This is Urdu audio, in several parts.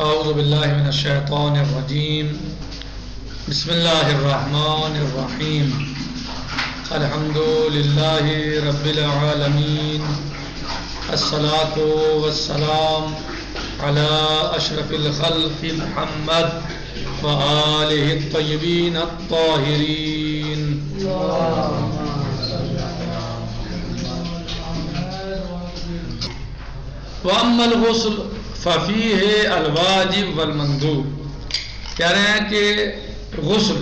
اعوذ باللہ من الشیطان الرجیم بسم اللہ الرحمن الرحیم الحمد للہ رب العالمین الصلاۃ والسلام علی اشرف الخلق محمد وآلہ الطیبین الطاہرین. وَأَمَّا الْغُسْلُ فَفِيهِ الْوَاجِبُ وَالْمَنْدُوبُ. کہہ رہے ہیں کہ غسل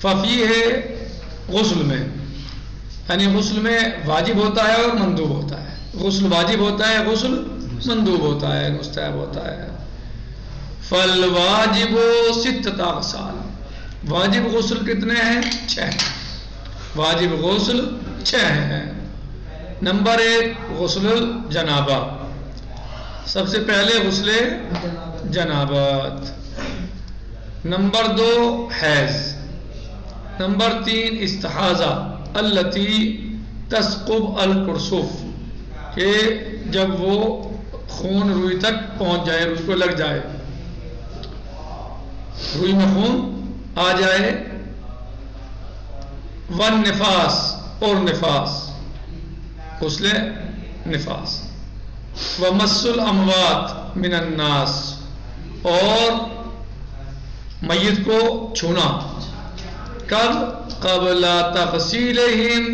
فَفِيهِ غسل میں یعنی غسل میں واجب ہوتا ہے اور مندوب ہوتا ہے. غسل واجب ہوتا ہے، غسل مندوب ہوتا ہے، مستحب ہوتا ہے. فَالْوَاجِبُ سِتَّةُ أَغْسَالٍ. واجب غسل کتنے ہیں؟ 6. واجب غسل 6 ہیں. نمبر 1 غسل جنابہ. سب سے پہلے غسل جنابت. نمبر 2 حیض. نمبر 3 استحاضہ التی تسقب الکرسف، کہ جب وہ خون روئی تک پہنچ جائے، روئی کو لگ جائے، روئی میں خون آ جائے. والنفاس اور نفاس، غسل نفاس. ومس الاموات من الناس، اور میت کو چھونا. کب؟ قبل تغسیلہم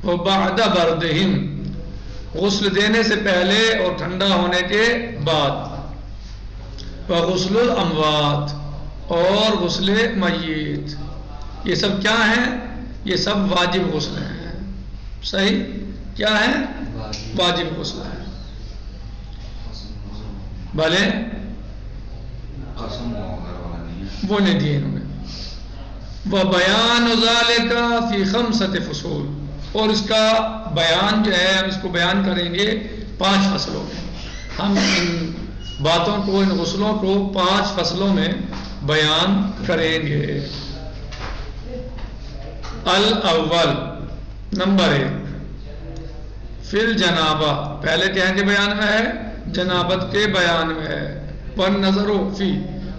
وبعد بردہم، غسل دینے سے پہلے اور ٹھنڈا ہونے کے بعد. وغسل الاموات، اور غسل میت. یہ سب کیا ہیں؟ یہ سب واجب غسل ہیں. صحیح؟ کیا ہے؟ واجب غسل ہے. بھلے وہ نہیں دیے انہوں نے. وَبَيَانُ ذَلِكَ فِي 5 فصول، اور اس کا بیان جو ہے ہم اس کو بیان کریں گے 5 فصلوں میں. ہم ان باتوں کو، ان غسلوں کو 5 فصلوں میں بیان کریں گے. الاول، نمبر 1 فی الجنابہ، پہلے کیا کے بیان میں ہے؟ جنابت کے بیان میں ہے. والنظر فی،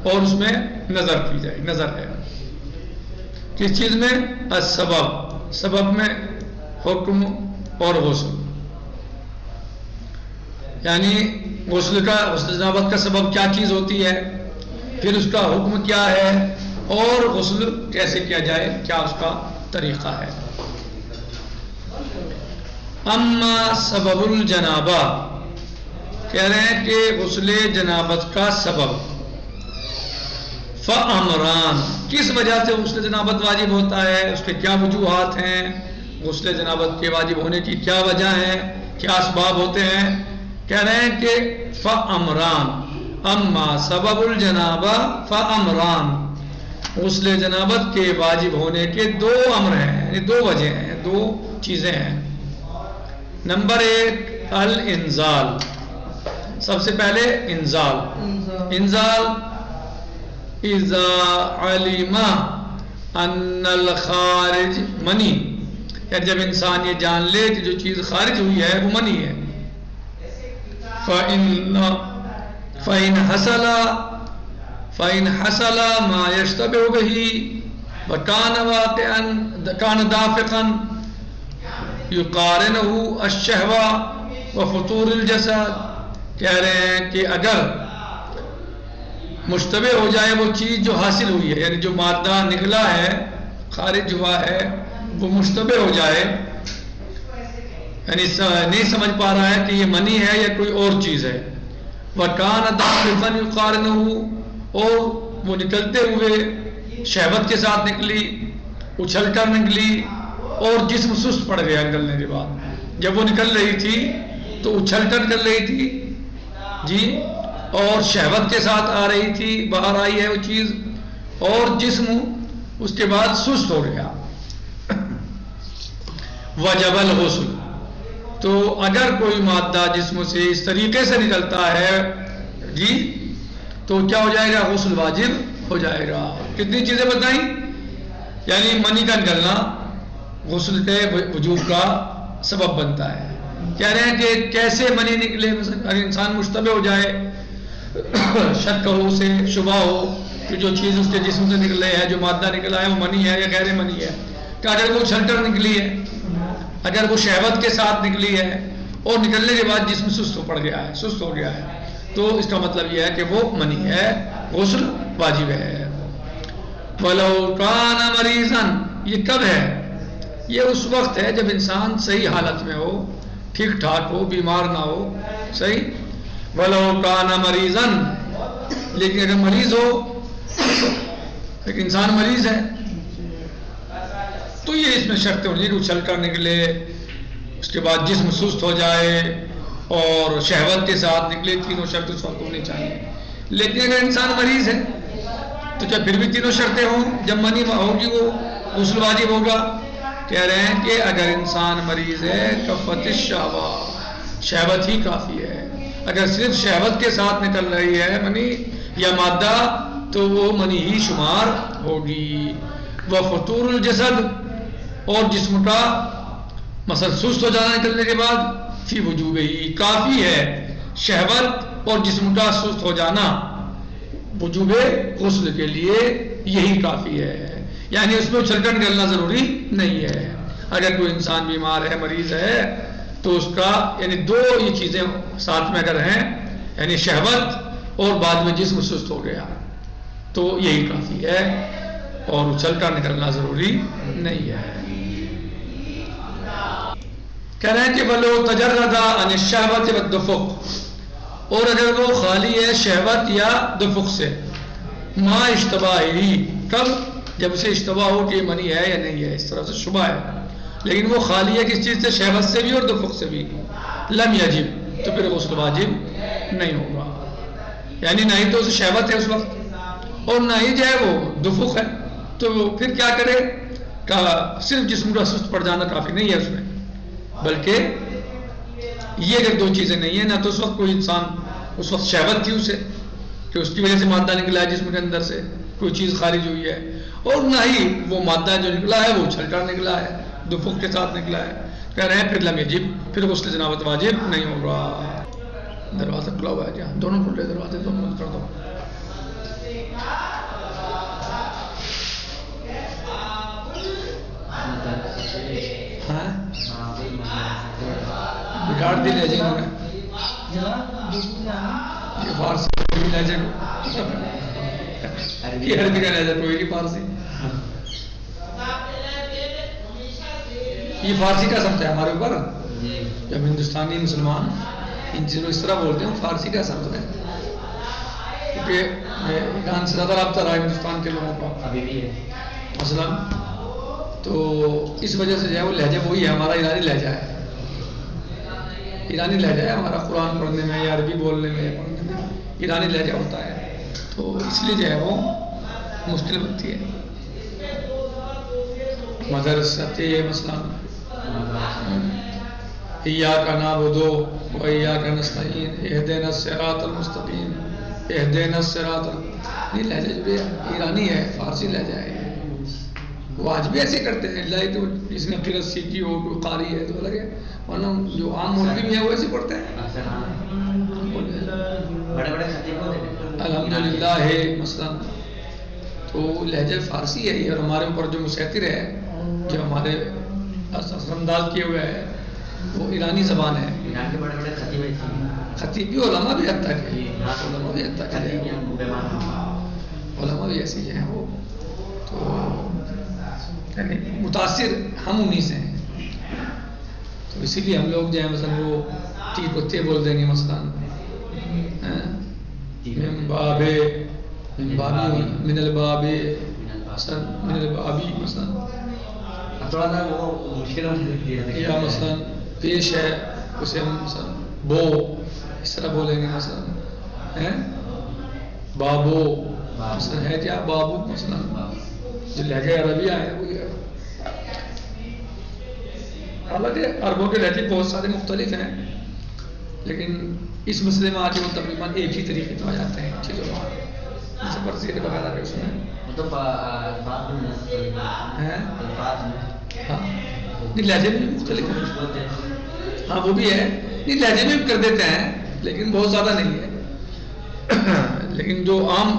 اور اس میں نظر کی جائے. نظر ہے کس چیز میں؟ السبب، سبب میں حکم اور غسل. یعنی غسل جنابت کا سبب کیا چیز ہوتی ہے، پھر اس کا حکم کیا ہے، اور غسل کیسے کیا جائے، کیا اس کا طریقہ ہے. اما سبب الجنابہ، کہہ رہے ہیں کہ غسل جنابت کا سبب. فامران، کس وجہ سے غسل جنابت واجب ہوتا ہے، اس کے کیا وجوہات ہیں، غسل جنابت کے واجب ہونے کی کیا وجہ ہے، کیا اسباب ہوتے ہیں. کہہ رہے ہیں کہ فامران، اما سبب الجنابہ فامران، غسل جنابت کے واجب ہونے کے 2 امر ہیں، یعنی 2 وجہ ہیں، 2 چیزیں ہیں. نمبر 1 الانزال، سب سے پہلے انزال. انزال اذا علم ان الخارج منی، یعنی جب انسان یہ جان لے کہ جو چیز خارج ہوئی ہے وہ منی ہے. فَإِنْ حَصَلَ مَا يَشْتَبِهُ بِهِ وَكَانَ وَاقِعًا كَانَ دَافِقًا يُقَارِنُهُ الشَّهْوَةُ وَفُطُورِ الْجَسَدِ. کہہ رہے ہیں کہ اگر مشتبہ ہو جائے وہ چیز جو حاصل ہوئی ہے، یعنی جو مادہ نکلا ہے، خارج ہوا ہے، وہ مشتبہ ہو جائے، یعنی نہیں سمجھ پا رہا ہے کہ یہ منی ہے یا کوئی اور چیز ہے. وَكَانَ دَافِقًا يُقَارِنُهُ، اور وہ نکلتے ہوئے شہوت کے ساتھ نکلی، اچھل کر نکلی، اور جسم سست پڑ گیا نکلنے کے بعد. جب وہ نکل رہی تھی تو اچھل کر نکل رہی تھی جی، اور شہوت کے ساتھ آ رہی تھی، باہر آئی ہے وہ چیز، اور جسم اس کے بعد سست ہو گیا. وجب الغسل، تو اگر کوئی مادہ جسم سے اس طریقے سے نکلتا ہے جی، تو کیا ہو جائے گا؟ غسل واجب ہو جائے گا. کتنی چیزیں بتائیں؟ یعنی منی کا نکلنا غسل کے وجوب کا سبب بنتا ہے. کہہ رہے ہیں کہ کیسے منی نکلے؟ اگر انسان مشتبہ ہو جائے شک ہو اسے، شبہ ہو کہ جو چیز اس کے جسم سے نکلے ہے، جو مادہ نکلا ہے وہ منی ہے یا غیر منی ہے، کہ اگر وہ چھلٹر نکلی ہے، اگر وہ شہوت کے ساتھ نکلی ہے اور نکلنے کے بعد جسم سست پڑ گیا ہے، سست ہو گیا ہے، تو اس کا مطلب یہ ہے کہ وہ منی ہے، غسل واجب ہے۔ وَلَوْ كَانَ مَرِيضًا، یہ کب ہے؟ یہ اس وقت ہے جب انسان صحیح حالت میں ہو، ٹھیک ٹھاک ہو، بیمار نہ ہو، صحیح۔ وَلَوْ كَانَ مَرِيضًا، لیکن اگر مریض ہو، ایک انسان مریض ہے تو یہ اس میں شرط ہونی کہ اچھل کر نکلے، اس کے بعد جسم سست ہو جائے اور شہوت کے ساتھ نکلے، تینوں شرط اس وقت ہونی چاہیے۔ لیکن اگر انسان مریض ہے تو کیا پھر بھی تینوں شرطیں ہوں؟ جب منی ہوگی وہ غسل واجب ہوگا؟ کہہ رہے ہیں کہ اگر انسان مریض ہے کفت الشہوہ، شہوت ہی کافی ہے۔ اگر صرف شہوت کے ساتھ نکل رہی ہے منی یا مادہ تو وہ منی ہی شمار ہوگی۔ وفطور الجسد، اور جسم کا مثلا سست ہو جانا نکلنے کے بعد، فی وجوب ہی، کافی ہے شہوت اور جسم کا سست ہو جانا وجوب غسل کے لیے، یہی کافی ہے، یعنی اس میں اچھل کر نکلنا ضروری نہیں ہے۔ اگر کوئی انسان بیمار ہے، مریض ہے، تو اس کا یعنی دو یہ چیزیں ساتھ میں اگر ہیں، یعنی شہوت اور بعد میں جسم سست ہو گیا، تو یہی کافی ہے اور اچھل کر نکلنا ضروری نہیں ہے۔ کہہ رہے ہیں کہ بلو تجرد عن الشہوۃ والدفق، اور اگر وہ خالی ہے شہوت یا دفق سے، ما اشتباہی، کب؟ جب اسے اشتباہ ہو کہ یہ منی ہے یا نہیں ہے، اس طرح سے شبہ ہے، لیکن وہ خالی ہے کس چیز سے؟ شہوت سے بھی اور دفق سے بھی، لم یجب، تو پھر غسل واجب نہیں ہوگا، یعنی نہ ہی تو اسے شہوت ہے اس وقت اور نہ ہی جو ہے وہ دفق ہے، تو پھر کیا کرے؟ کہ صرف جسم کا سست پڑ جانا کافی نہیں ہے اس میں، بلکہ یہ اگر دو چیزیں نہیں ہیں، نہ تو اس وقت کوئی انسان اس وقت شہوت تھی اسے کہ اس کی وجہ سے مادہ نکلا ہے جسم کے اندر سے، کوئی چیز خارج ہوئی ہے، اور نہ ہی وہ مادہ جو نکلا ہے وہ چھلٹا نکلا ہے، دفق کے ساتھ نکلا ہے، کہہ رہے ہیں پھر لم یجب، پھر غسل جنابت واجب نہیں ہوگا۔ دروازہ کھلا ہوا ہے کیا؟ دونوں کھلے دروازے، دونوں بند کر دو۔ بگاڑ دی لہجے انہوں نے، یہ فارسی لہجے، یہ عربی کا لہجہ کوئی نہیں فارسی، یہ فارسی کا سمجھا ہے ہمارے اوپر، جب ہندوستانی مسلمان ان چیزوں اس طرح بولتے ہیں فارسی کا سمجھتے ہیں، کیونکہ ایران سے زیادہ رابطہ رہا ہندوستان کے لوگوں کا مثلا، تو اس وجہ سے جو ہے وہ لہجہ وہی ہے، ہمارا ایرانی لہجہ ہے، ایرانی لہجہ ہے ہمارا، قرآن پڑھنے میں یا عربی بولنے میں پڑھنے میں ایرانی لہجہ ہوتا ہے، تو اس لیے جو ہے وہ مشکل بنتی ہے۔ مدرسۃ مثلا ایاک نعبد و ایاک نستعین اہدنا الصراط المستقیم اہدنا الصراط، یہ لہجہ جو ہے ایرانی ہے، فارسی لہجہ ہے، وہ آج بھی ایسے کرتے ہیں، اللہ تو جس نے قرأت سیکھی ہو، کوئی قاری ہے تو الگ ہے، ورنہ جو عام مولوی بھی ہے وہ ایسے پڑھتے ہیں۔ الحمدللہ ہے مثلا، تو لہجہ فارسی ہے، اور ہمارے اوپر جو مسیطر ہے، جو ہمارے اثر انداز کیے ہوئے ہے، وہ ایرانی زبان ہے۔ خطیب بھی علماء بھی حد تک ہے، علماء بھی حد تک ہے، علماء بھی ایسی ہیں وہ، تو یعنی متاثر ہم انہی سے ہیں، تو اسی لیے ہم لوگ جو ہے مثلا وہ ٹی کتے بول دیں گے مثلا، من بابے من بابی من البابے مثلا، من البابی مثلا، تھوڑا سا وہ مشکل یا مثلا پیش ہے اسے ہم مثلا بو اس طرح بولیں گے مثلا، بابو مثلا ہے کیا بابو مثلا، جو لہجہ عربیہ ہے وہ یہ، حالانکہ عربوں کے لہجے بہت سارے مختلف ہیں، لیکن اس مسئلے میں آج وہ تقریباً ایک ہی طریقے سے آ جاتے ہیں چیزوں میں، جیسے برزیر وغیرہ کے اس میں ہاں نہیں لہجے میں بھی مختلف ہیں، ہاں وہ بھی ہے، نہیں لہجے میں بھی کر دیتے ہیں لیکن بہت زیادہ نہیں ہے، لیکن جو عام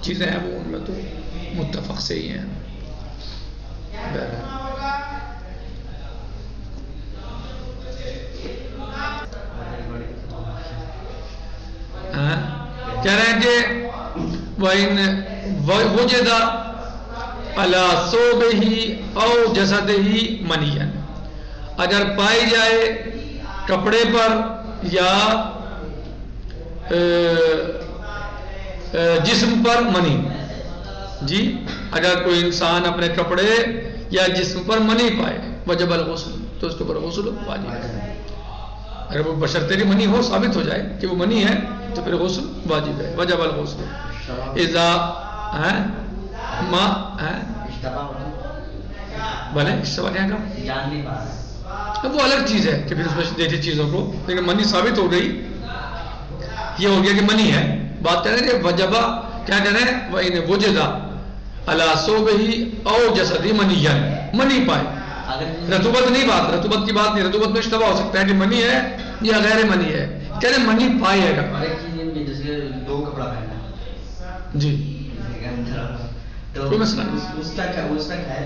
چیزیں ہیں وہ ان میں تو متفق سے ہی ہیں. کہہ رہے ہیں کہ وَإِنْ وُجِدَ عَلَى ثَوْبِهِ أَوْ جَسَدِهِ مَنِيًّا، اگر پائی جائے کپڑے پر یا جسم پر منی. جی اگر کوئی انسان اپنے کپڑے یا جسم پر منی پائے وجب الغسل، تو اس کے اوپر غسل واجب ہے. اگر وہ بشرطیری منی ہو، ثابت ہو جائے کہ وہ منی ہے، تو پھر غسل واجب ہے. وجب الغسل اذا ما بھلے اشتباہ کیا کہا، وہ الگ چیز ہے کہ پھر اس میں دیکھے چیزوں کو، لیکن منی ثابت ہو گئی، یہ ہو گیا کہ منی ہے. بات کر رہے ہیں کہ وجبہ کیا کہہ رہے ہیں، وَإِنْ وُجِدَ عَلَى ثَوْبِهِ أَوْ جَسَدِهِ مَنِيًّا، منی پائے. رطوبت نہیں، رطوبت کی بات نہیں، رطوبت میں اشتباہ ہو سکتا ہے کہ منی ہے یا غیر منی ہے. کہہ رہے ہیں منی پائے گا. جیسے دو کپڑا پہننا جی تو کوئی مسئلہ نہیں، اس تک ہے،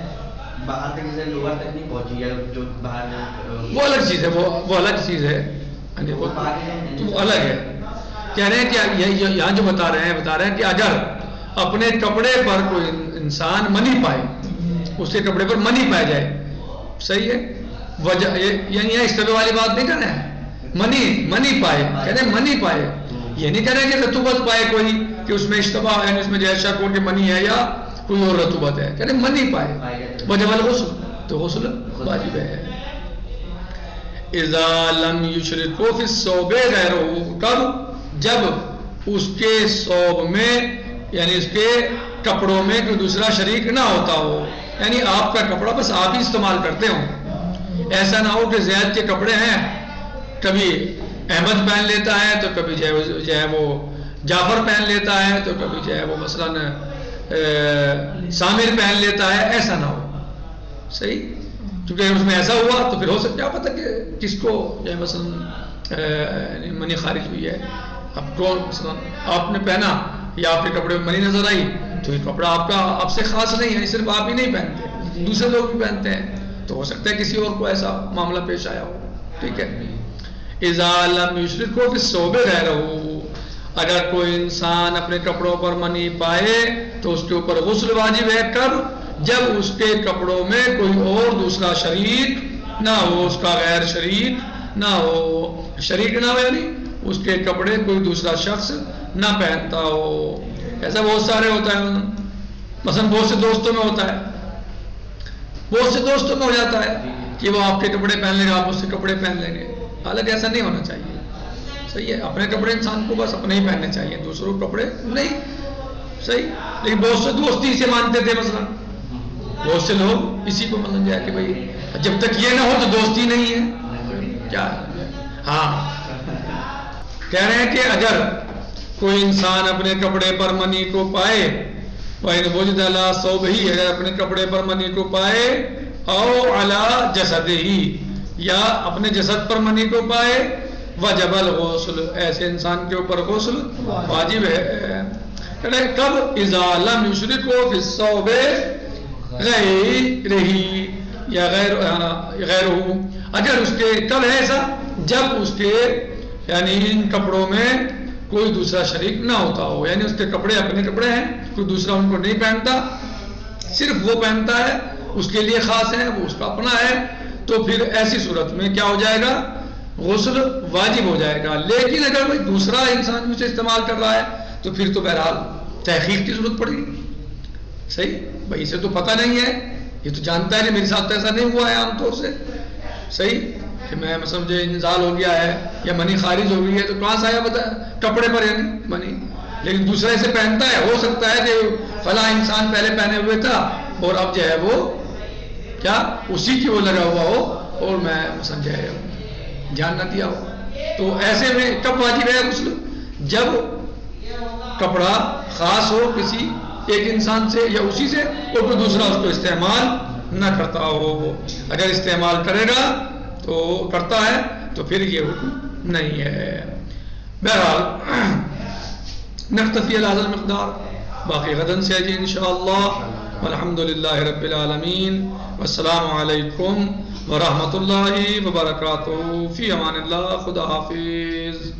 باہر تک جیسے لوور تک نہیں پہنچی ہے جو باہر، وہ الگ چیز ہے، وہ الگ چیز ہے، وہ الگ ہے. کہہ رہے ہیں کہ یہاں جو بتا رہے ہیں کہ اگر اپنے کپڑے پر کوئی انسان منی پائے، اس کے کپڑے پر منی پائے جائے، صحیح ہے، وجہ یعنی یہ اشتباہ والی بات نہیں کر رہے ہیں. منی پائے، کہہ رہے ہیں منی پائے، یہ نہیں کہہ رہے کہ رطوبت پائے کوئی، کہ اس میں اشتباہ ہے، اس میں جو ہے شک ہو کہ منی ہے یا کوئی اور رطوبت ہے. کہہ رہے ہیں منی پائے وجب الغسل، تو غسل واجب ہے. اذا لم یشرکوا فی الثوب غیرہ، کب؟ جب اس کے ثوب میں یعنی اس کے کپڑوں میں کوئی دوسرا شریک نہ ہوتا ہو. یعنی آپ کا کپڑا بس آپ ہی استعمال کرتے ہوں. ایسا نہ ہو کہ زید کے کپڑے ہیں، کبھی احمد پہن لیتا ہے، تو کبھی جو ہے وہ جعفر پہن لیتا ہے، تو کبھی جو ہے وہ مثلا سامر پہن لیتا ہے. ایسا نہ ہو، صحیح، کیونکہ اس میں ایسا ہوا تو پھر ہو سکتا ہے پتہ کہ کس کو جو ہے مثلا منی خارج ہوئی ہے. اب کون مثلا آپ نے پہنا یا آپ کے کپڑے میں منی نظر آئی، تو یہ کپڑا آپ سے خاص نہیں ہے، صرف آپ ہی نہیں پہنتے، دوسرے لوگ بھی پہنتے ہیں، تو ہو سکتا ہے کسی اور کو ایسا معاملہ پیش آیا ہو. ٹھیک ہے. اذا لم یشرکوا فی الثوب غیرہ، اگر کوئی انسان اپنے کپڑوں پر منی پائے تو اس کے اوپر غسل واجب ہے. کب؟ جب اس کے کپڑوں میں کوئی اور دوسرا شریک نہ ہو، اس کا غیر شریک نہ ہو. شریک نہ ہو یعنی اس کے کپڑے کوئی دوسرا شخص نہ پہنتا ہو. ایسا بہت سارے ہوتا ہے، مثلا بہت سے دوستوں میں ہوتا ہے، بہت سے دوستوں میں ہو جاتا ہے کہ وہ آپ کے کپڑے پہن لیں گے، آپ اس کے کپڑے پہن لیں گے. حالانکہ ایسا نہیں ہونا چاہیے. صحیح ہے، اپنے کپڑے انسان کو بس اپنے ہی پہننے چاہیے، دوسروں کے کپڑے نہیں. صحیح. لیکن بہت سے دوستی سے مانتے تھے، مثلا بہت سے لوگ اسی کو مان جائے کہ بھائی جب تک یہ نہ ہو تو دوستی نہیں ہے. کیا؟ ہاں، کہہ رہے ہیں کہ اگر کوئی انسان اپنے کپڑے پر منی کو پائے، وَإِنْ وُجِدَ عَلَى ثَوْبِهِ، اگر اپنے کپڑے پر منی کو پائے، أَوْ عَلَى جَسَدِهِ، یا اپنے جسد پر منی کو پائے، وَجَبَ الْغُسْلُ، ایسے انسان کے اوپر غسل واجب ہے. کب؟ اذا لم یشرکوا فی الثوب غیرہ یا غیرہ، اگر اس کے کب ہے ایسا؟ جب اس کے یعنی ان کپڑوں میں کوئی دوسرا شریک نہ ہوتا ہو. یعنی اس کے کپڑے اپنے کپڑے ہیں، کوئی دوسرا ان کو نہیں پہنتا، صرف وہ پہنتا ہے، اس کے لیے خاص ہے، وہ اس کا اپنا ہے. تو پھر ایسی صورت میں کیا ہو جائے گا؟ غسل واجب ہو جائے گا. لیکن اگر کوئی دوسرا انسان اسے استعمال کر رہا ہے تو پھر تو بہرحال تحقیق کی ضرورت پڑے گی. صحیح بھائی، اسے تو پتہ نہیں ہے، یہ تو جانتا ہے کہ میرے ساتھ ایسا نہیں ہوا ہے عام طور سے. صحیح کہ میں مثلا مجھے انزال ہو گیا ہے یا منی خارج ہو گئی ہے، تو کہاں سے آیا پتہ؟ کپڑے پر یعنی منی. لیکن دوسرا اسے پہنتا ہے، ہو سکتا ہے کہ فلاں انسان پہلے پہنے ہوئے تھا اور اب جو ہے وہ کیا اسی کی وہ لگا ہوا ہو اور میں سمجھا ہے دھیان نہ دیا ہو. تو ایسے میں کب واجب ہے غسل؟ جب کپڑا خاص ہو کسی ایک انسان سے یا اسی سے، اور کوئی دوسرا اس کو استعمال نہ کرتا ہو. اگر استعمال کرے گا تو کرتا ہے تو پھر یہ حکم نہیں ہے. بہرحال نختفی علی هذا المقدار، باقی غدن سے جی انشاءاللہ. والحمد للہ رب العالمین، والسلام علیکم ورحمۃ اللہ وبرکاتہ. فی امان اللہ، خدا حافظ.